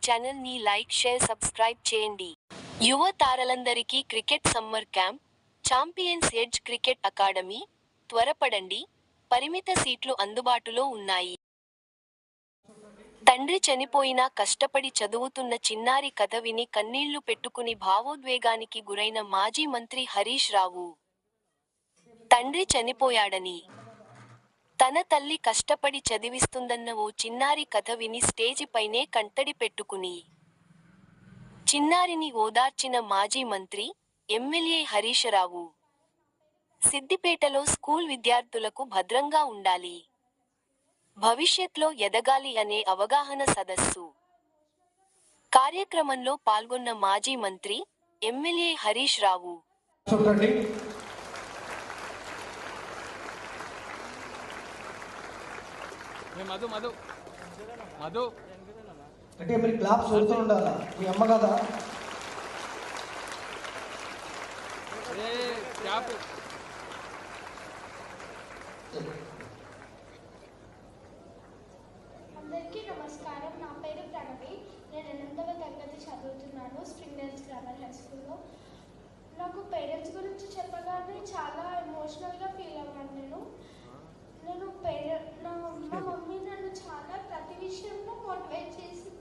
Channel ని like, share, subscribe చేయండి. యువ తారలందరికీ cricket summer camp, champions edge cricket academy, త్వరపడండి, పరిమిత సీట్లు అందుబాటులో ఉన్నాయి. తండ్రి చనిపోయినా కష్టపడి చదువుతున్న చిన్నారి కథ విని కన్నీళ్లు పెట్టుకుని భావోద్వేగానికి గురైన మాజీ మంత్రి హరీష్ రావు. తండ్రి చనిపోయాడని, తన తల్లి కష్టపడి చదివిస్తుందన్న ఓ చిన్నారి కథ విని స్టేజి పైనే కంటడి పెట్టుకుని చిన్నారిని ఓదార్చిన మాజీ మంత్రి, ఎమ్మెల్యే హరీశరావు. సిద్దిపేటలో స్కూల్ విద్యార్థులకు భద్రంగా ఉండాలి, భవిష్యత్లో ఎదగాలి అనే అవగాహన సదస్సు కార్యక్రమంలో పాల్గొన్న మాజీ మంత్రి, ఎమ్మెల్యే హరీష్ రావు. అంటే మీరు క్లాప్స్ కొడుతూ ఉండాలా, మీ అమ్మ కదా. అందరికీ నమస్కారం. నా పేరు ప్రణవి. నేను 8వ తరగతి చదువుతున్నాను స్ప్రింగ్ డేల్స్ గ్రామర్ హై స్కూల్లో. నాకు పేరెంట్స్ గురించి చెప్పగానే చాలా ఎమోషనల్గా ఫీల్ అవ్వాను. మా మమ్మీ నన్ను చాలా ప్రతి విషయంలో మోటివేట్ చేసింది.